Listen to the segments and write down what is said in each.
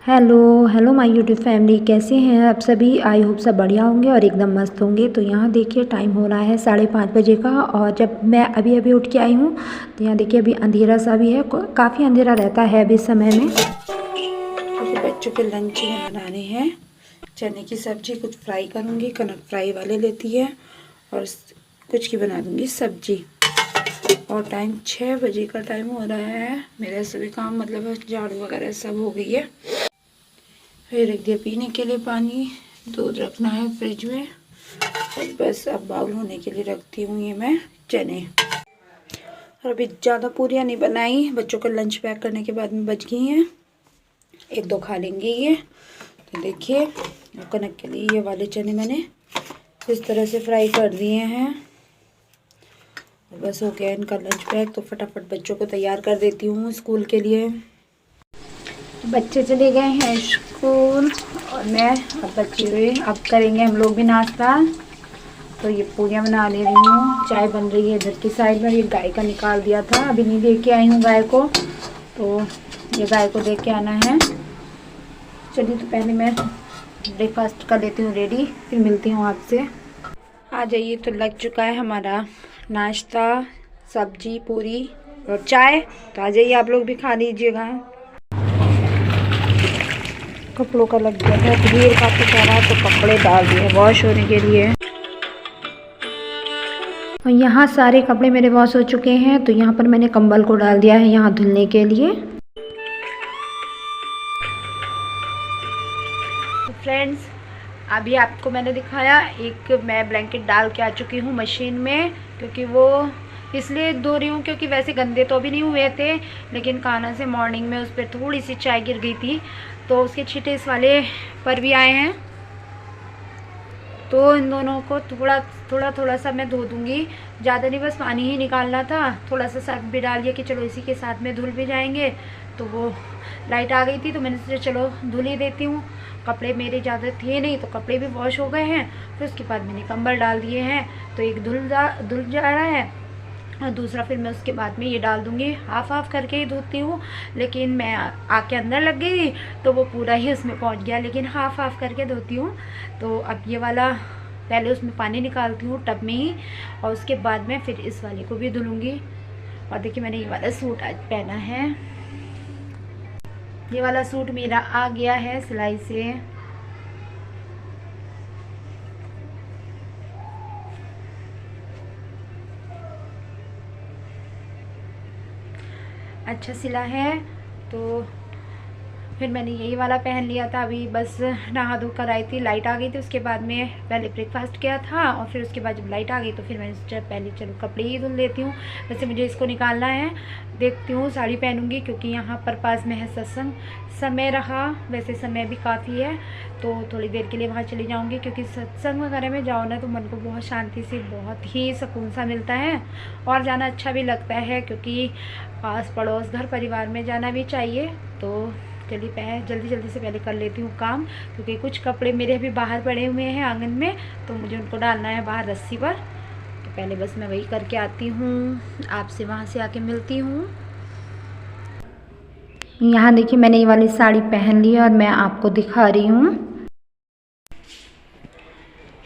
Hello hello my YouTube family, कैसे हैं आप सभी। आई होप सब बढ़िया होंगे और एकदम मस्त होंगे। तो यहाँ देखिए टाइम हो रहा है 5:30 बजे का, और जब मैं अभी अभी उठ के आई हूँ तो यहाँ देखिए अभी अंधेरा सा भी है, काफ़ी अंधेरा रहता है अभी समय में। क्योंकि बच्चों के लंच में बनाने हैं चने की सब्जी, कुछ फ्राई करूँगी, कनक फ्राई वाले लेती है, और कुछ की बना दूँगी सब्जी। और टाइम 6 बजे का टाइम हो रहा है। मेरा सभी काम मतलब झाड़ू वगैरह सब हो गई है। फिर रख दिया पीने के लिए पानी, दूध रखना है फ्रिज में, और बस अब बाउल होने के लिए रखती हूँ ये मैं चने। और अभी ज़्यादा पूरियाँ नहीं बनाई, बच्चों का लंच पैक करने के बाद में बच गई हैं, 1-2 खा लेंगे ये। तो देखिए कनक के लिए ये वाले चने मैंने इस तरह से फ्राई कर दिए हैं, और बस हो गया इनका लंच पैक। तो फटाफट बच्चों को तैयार कर देती हूँ स्कूल के लिए। बच्चे चले गए हैं स्कूल और मैं अब बच्चे हुए, अब करेंगे हम लोग भी नाश्ता। तो ये पूरियाँ बना ले रही हूँ, चाय बन रही है इधर की साइड में। ये गाय का निकाल दिया था, अभी नहीं देख के आई हूँ गाय को, तो ये गाय को देख के आना है। चलिए तो पहले मैं ब्रेकफास्ट कर लेती हूँ रेडी, फिर मिलती हूँ आपसे। आ जाइए, तो लग चुका है हमारा नाश्ता, सब्जी पूरी और चाय। तो आ जाइए आप लोग भी खा लीजिएगा। कपड़ों का लग गया था ढेर काफ़ी सारा, तो कपड़े डाल दिए वॉश होने के लिए। और यहाँ सारे कपड़े मेरे वॉश हो चुके हैं, तो यहाँ पर मैंने कंबल को डाल दिया है यहाँ धुलने के लिए। तो फ्रेंड्स, अभी आपको मैंने दिखाया, एक मैं ब्लैंकेट डाल के आ चुकी हूँ मशीन में, क्योंकि वो इसलिए धो रही हूँ क्योंकि वैसे गंदे तो अभी नहीं हुए थे, लेकिन काना से मॉर्निंग में उस पर थोड़ी सी चाय गिर गई थी, तो उसके छींटे इस वाले पर भी आए हैं। तो इन दोनों को थोड़ा सा मैं धो दूँगी, ज़्यादा नहीं, बस पानी ही निकालना था। थोड़ा सा सर्फ भी डाल दिया कि चलो इसी के साथ में धुल भी जाएंगे। तो वो लाइट आ गई थी, तो मैंने सोचा चलो धुल ही देती हूँ। कपड़े मेरे ज़्यादा थे नहीं, तो कपड़े भी वॉश हो गए हैं। फिर उसके बाद मैंने कंबल डाल दिए हैं, तो एक धुल जा रहा है, और दूसरा फिर मैं उसके बाद में ये डाल दूँगी। हाफ करके ही धोती हूँ, लेकिन मैं आके अंदर लग गई तो वो पूरा ही उसमें पहुँच गया, लेकिन हाफ करके धोती हूँ। तो अब ये वाला पहले उसमें पानी निकालती हूँ टब में ही, और उसके बाद में फिर इस वाले को भी धुलूँगी। और देखिए मैंने ये वाला सूट आज पहना है, ये वाला सूट मेरा आ गया है सिलाई से। अच्छा सिला है। तो फिर मैंने यही वाला पहन लिया था, अभी बस नहा धो कर आई थी, लाइट आ गई थी। उसके बाद में पहले ब्रेकफास्ट किया था, और फिर उसके बाद जब लाइट आ गई तो फिर मैंने सोचा पहले चलो कपड़े ही धुल लेती हूँ। वैसे मुझे इसको निकालना है, देखती हूँ साड़ी पहनूंगी, क्योंकि यहाँ पर पास में है सत्संग। समय रहा, वैसे समय भी काफ़ी है, तो थोड़ी देर के लिए वहाँ चली जाऊँगी, क्योंकि सत्संग वगैरह में जाओ ना तो मन को बहुत शांति से, बहुत ही सुकून सा मिलता है, और जाना अच्छा भी लगता है, क्योंकि पास पड़ोस घर परिवार में जाना भी चाहिए। तो चलिए जल्दी से पहले कर लेती हूँ काम, क्योंकि कुछ कपड़े मेरे अभी बाहर पड़े हुए हैं आंगन में, तो मुझे उनको डालना है बाहर रस्सी पर। तो पहले बस मैं वही करके आती हूँ, आपसे वहाँ से आके मिलती हूँ। यहाँ देखिए मैंने ये वाली साड़ी पहन ली है, और मैं आपको दिखा रही हूँ।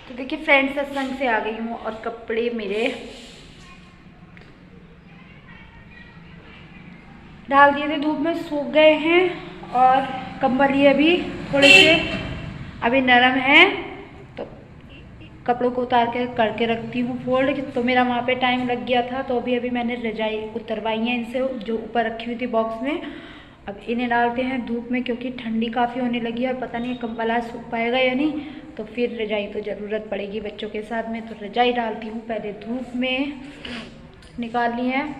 तो देखिए फ्रेंड्स, सत्संग से आ गई हूँ, और कपड़े मेरे डाल दिए थे धूप में, सूख गए हैं। और कंबल ये अभी थोड़े से अभी नरम है, तो कपड़ों को उतार के करके रखती हूँ फोल्ड। तो मेरा वहाँ पे टाइम लग गया था, तो अभी मैंने रजाई उतरवाई है इनसे, जो ऊपर रखी हुई थी बॉक्स में। अब इन्हें डालते हैं धूप में, क्योंकि ठंडी काफ़ी होने लगी है, और पता नहीं कंबल आज सूख पाएगा या नहीं, तो फिर रजाई तो ज़रूरत पड़ेगी बच्चों के साथ में। तो रजाई डालती हूँ पहले धूप में, निकाल ली है।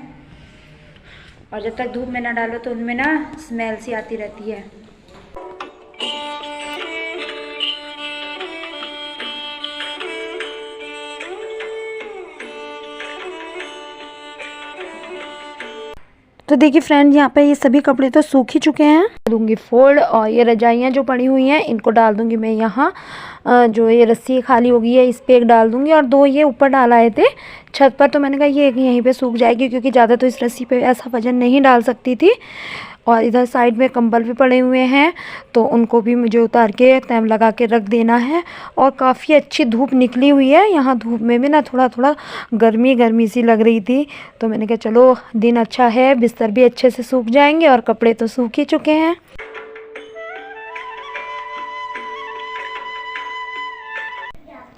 और जब तक धूप में ना डालो तो उनमें ना स्मेल सी आती रहती है। तो देखिए फ्रेंड, यहाँ पे ये सभी कपड़े तो सूख ही चुके हैं, दूंगी फोल्ड। और ये रजाइयाँ जो पड़ी हुई हैं इनको डाल दूंगी मैं यहाँ, जो ये रस्सी खाली होगी है इस पे एक डाल दूंगी, और 2 ये ऊपर डाल आए थे छत पर, तो मैंने कहा ये यहीं पे सूख जाएगी, क्योंकि ज़्यादा तो इस रस्सी पे ऐसा वजन नहीं डाल सकती थी। और इधर साइड में कंबल भी पड़े हुए हैं, तो उनको भी मुझे उतार के तैम लगा के रख देना है। और काफ़ी अच्छी धूप निकली हुई है, यहाँ धूप में भी ना थोड़ा थोड़ा गर्मी गर्मी सी लग रही थी, तो मैंने कहा चलो दिन अच्छा है, बिस्तर भी अच्छे से सूख जाएंगे और कपड़े तो सूख ही चुके हैं।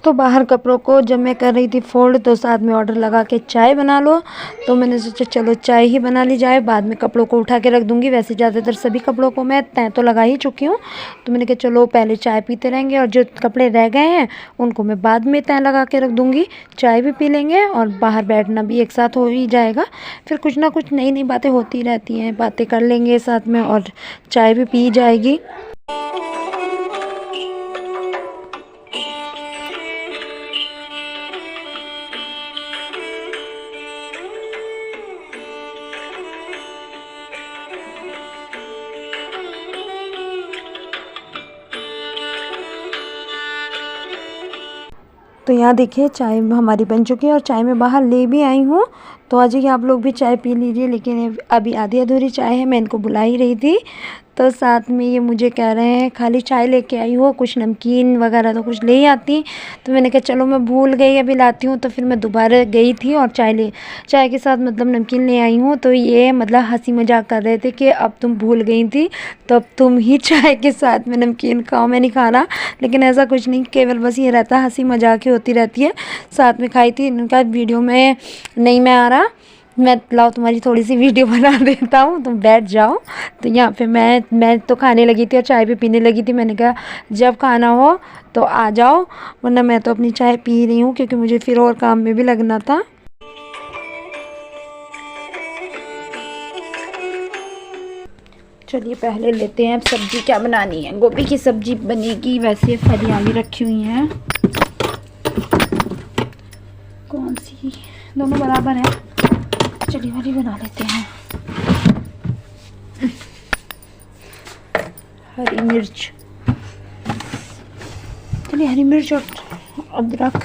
तो बाहर कपड़ों को जब मैं कर रही थी फोल्ड, तो साथ में ऑर्डर लगा के चाय बना लो, तो मैंने सोचा चलो चाय ही बना ली जाए, बाद में कपड़ों को उठा के रख दूंगी। वैसे ज़्यादातर सभी कपड़ों को मैं तय तो लगा ही चुकी हूँ, तो मैंने कहा चलो पहले चाय पीते रहेंगे और जो कपड़े रह गए हैं उनको मैं बाद में तय लगा के रख दूँगी। चाय भी पी लेंगे और बाहर बैठना भी एक साथ हो ही जाएगा, फिर कुछ ना कुछ नई नई बातें होती रहती हैं, बातें कर लेंगे साथ में और चाय भी पी जाएगी। तो यहाँ देखिए चाय हमारी बन चुकी है और चाय मैं बाहर ले भी आई हूँ, तो आ जाइए आप लोग भी चाय पी लीजिए। लेकिन अभी आधी अधूरी चाय है, मैं इनको बुला ही रही थी, तो साथ में ये मुझे कह रहे हैं खाली चाय लेके आई हो, कुछ नमकीन वगैरह तो कुछ ले आती। तो मैंने कहा चलो मैं भूल गई, अभी लाती हूँ। तो फिर मैं दोबारा गई थी और चाय के साथ मतलब नमकीन ले आई हूँ। तो ये मतलब हंसी मजाक कर रहे थे कि अब तुम भूल गई थी, तो अब तुम ही चाय के साथ में नमकीन खाओ, मैं नहीं खाना। लेकिन ऐसा कुछ नहीं, केवल बस ये रहता है हंसी मजाक ही होती रहती है। साथ में खाई थी, इनका वीडियो में नहीं मैं आ रहा, मैं लाओ तुम्हारी थोड़ी सी वीडियो बना देता हूँ, तुम बैठ जाओ। तो यहाँ पे मैं तो खाने लगी थी और चाय भी पीने लगी थी। मैंने कहा जब खाना हो तो आ जाओ, वरना मैं तो अपनी चाय पी रही हूँ क्योंकि मुझे फिर और काम में भी लगना था। चलिए पहले लेते हैं अब सब्जी क्या बनानी है। गोभी की सब्जी बनेगी, वैसे फलियाँ भी रखी हुई हैं। कौन सी, दोनों बराबर है, चलिए वाली बना लेते हैं। हरी मिर्च, चलिए हरी मिर्च और अदरक।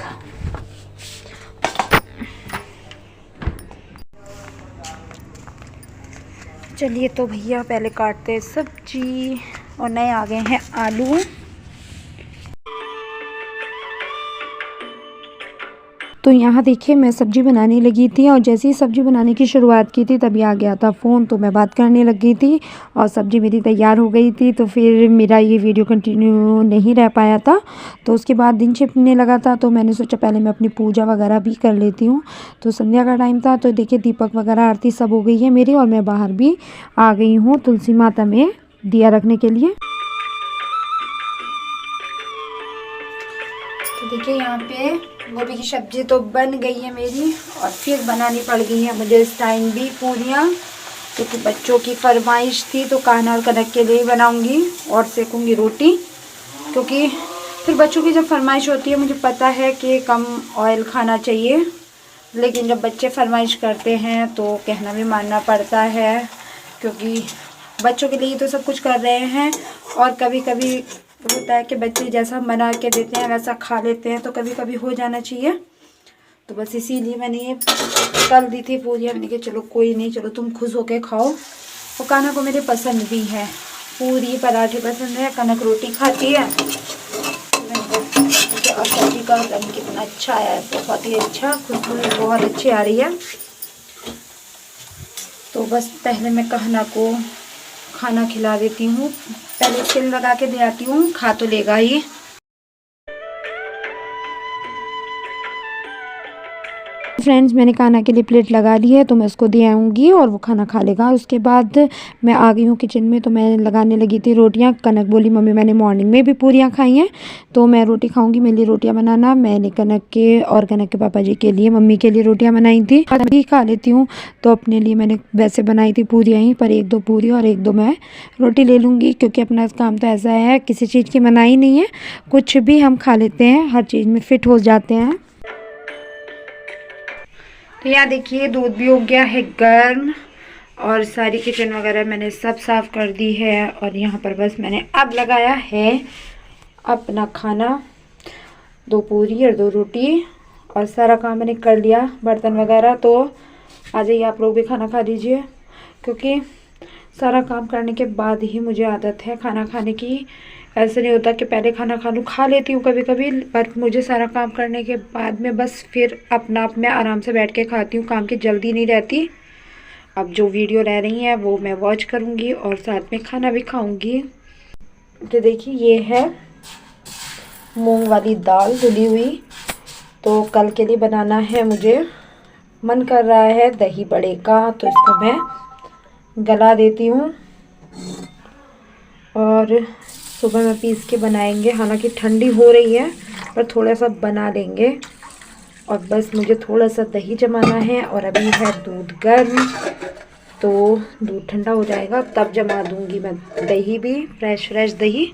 चलिए तो भैया पहले काटते हैं सब्जी, और नए आ गए हैं आलू। तो यहाँ देखिए मैं सब्ज़ी बनाने लगी थी, और जैसे ही सब्ज़ी बनाने की शुरुआत की थी तभी आ गया था फ़ोन, तो मैं बात करने लग गई थी और सब्ज़ी मेरी तैयार हो गई थी। तो फिर मेरा ये वीडियो कंटिन्यू नहीं रह पाया था। तो उसके बाद दिन छिपने लगा था, तो मैंने सोचा पहले मैं अपनी पूजा वगैरह भी कर लेती हूँ। तो संध्या का टाइम था, तो देखिए दीपक वगैरह आरती सब हो गई है मेरी, और मैं बाहर भी आ गई हूँ तुलसी माता में दिया रखने के लिए। तो देखिए यहाँ पे गोभी की सब्ज़ी तो बन गई है मेरी, और फिर बनानी पड़ गई है मुझे इस टाइम भी पूरियाँ, क्योंकि बच्चों की फरमाइश थी। तो कान्हा और कनक के लिए बनाऊंगी और सेकूंगी रोटी, क्योंकि फिर बच्चों की जब फरमाइश होती है, मुझे पता है कि कम ऑयल खाना चाहिए, लेकिन जब बच्चे फरमाइश करते हैं तो कहना भी मानना पड़ता है, क्योंकि बच्चों के लिए तो सब कुछ कर रहे हैं। और कभी कभी होता है कि बच्चे जैसा बना के देते हैं वैसा खा लेते हैं, तो कभी कभी हो जाना चाहिए। तो बस इसीलिए मैंने ये तल दी थी पूरियाँ। मैंने कहा चलो कोई नहीं, चलो तुम खुश होके खाओ। और कान्हा को मेरे पसंद भी है, पूरी पराठे पसंद है, कनक रोटी खाती है। और सब्जी का रंग कितना अच्छा आया है, बहुत ही अच्छा, खुशबू बहुत अच्छी आ रही है। तो बस पहले मैं कान्हा को खाना खिला देती हूँ, पहले तिल लगा के दे आती हूँ, खा तो लेगा ही। फ्रेंड्स मैंने खाना के लिए प्लेट लगा ली है, तो मैं उसको दे आऊँगी और वो खाना खा लेगा। उसके बाद मैं आ गई हूँ किचन में, तो मैं लगाने लगी थी रोटियाँ। कनक बोली मम्मी मैंने मॉर्निंग में भी पूरियाँ खाई हैं, तो मैं रोटी खाऊंगी, मेरे लिए रोटियाँ बनाना। मैंने कनक के और कनक के पापा जी के लिए, मम्मी के लिए रोटियाँ बनाई थी, अभी खा लेती हूँ। तो अपने लिए मैंने वैसे बनाई थी पूरियाँ ही, पर 1-2 पूरी और 1-2 मैं रोटी ले लूँगी, क्योंकि अपना काम तो ऐसा है किसी चीज़ की मनाही नहीं है, कुछ भी हम खा लेते हैं, हर चीज़ में फ़िट हो जाते हैं। तो यहाँ देखिए दूध भी हो गया है गर्म, और सारी किचन वगैरह मैंने सब साफ़ कर दी है। और यहाँ पर बस मैंने अब लगाया है अपना खाना, 2 पूरी और 2 रोटी, और सारा काम मैंने कर लिया, बर्तन वगैरह। तो आ जाइए आप लोग भी खाना खा लीजिए, क्योंकि सारा काम करने के बाद ही मुझे आदत है खाना खाने की। ऐसे नहीं होता कि पहले खाना खा लूँ, खा लेती हूँ कभी कभी, पर मुझे सारा काम करने के बाद में बस फिर अपना आप मैं आराम से बैठ के खाती हूँ, काम की जल्दी नहीं रहती। अब जो वीडियो रह रही है वो मैं वॉच करूँगी और साथ में खाना भी खाऊँगी। तो देखिए ये है मूंग वाली दाल धुली हुई, तो कल के लिए बनाना है मुझे। मन कर रहा है दही बड़े का, तो इसको मैं गला देती हूँ और सुबह में पीस के बनाएंगे। हालांकि ठंडी हो रही है पर थोड़ा सा बना लेंगे। और बस मुझे थोड़ा सा दही जमाना है और अभी है दूध गर्म, तो दूध ठंडा हो जाएगा तब जमा दूंगी मैं दही भी, फ्रेश दही।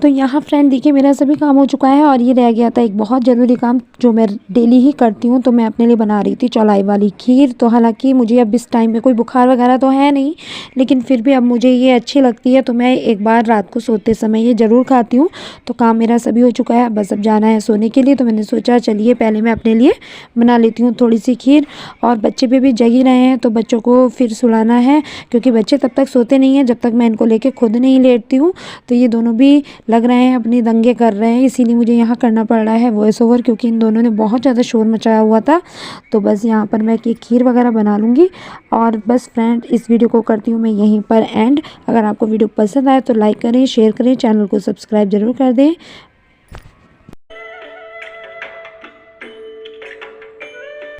तो यहाँ फ्रेंड देखिए मेरा सभी काम हो चुका है और ये रह गया था एक बहुत ज़रूरी काम जो मैं डेली ही करती हूँ। तो मैं अपने लिए बना रही थी चौलाई वाली खीर। तो हालांकि मुझे अब इस टाइम में कोई बुखार वगैरह तो है नहीं, लेकिन फिर भी अब मुझे ये अच्छी लगती है, तो मैं एक बार रात को सोते समय ये ज़रूर खाती हूँ। तो काम मेरा सभी हो चुका है, बस अब जाना है सोने के लिए। तो मैंने सोचा चलिए पहले मैं अपने लिए बना लेती हूँ थोड़ी सी खीर। और बच्चे भी जग ही रहे हैं तो बच्चों को फिर सुलाना है, क्योंकि बच्चे तब तक सोते नहीं हैं जब तक मैं इनको लेके खुद नहीं लेटती हूँ। तो ये दोनों भी लग रहे हैं अपनी दंगे कर रहे हैं, इसीलिए मुझे यहाँ करना पड़ रहा है वॉइस ओवर, क्योंकि इन दोनों ने बहुत ज़्यादा शोर मचाया हुआ था। तो बस यहाँ पर मैं कि खीर वगैरह बना लूँगी। और बस फ्रेंड इस वीडियो को करती हूँ मैं यहीं पर एंड। अगर आपको वीडियो पसंद आए तो लाइक करें, शेयर करें, चैनल को सब्सक्राइब ज़रूर कर दें।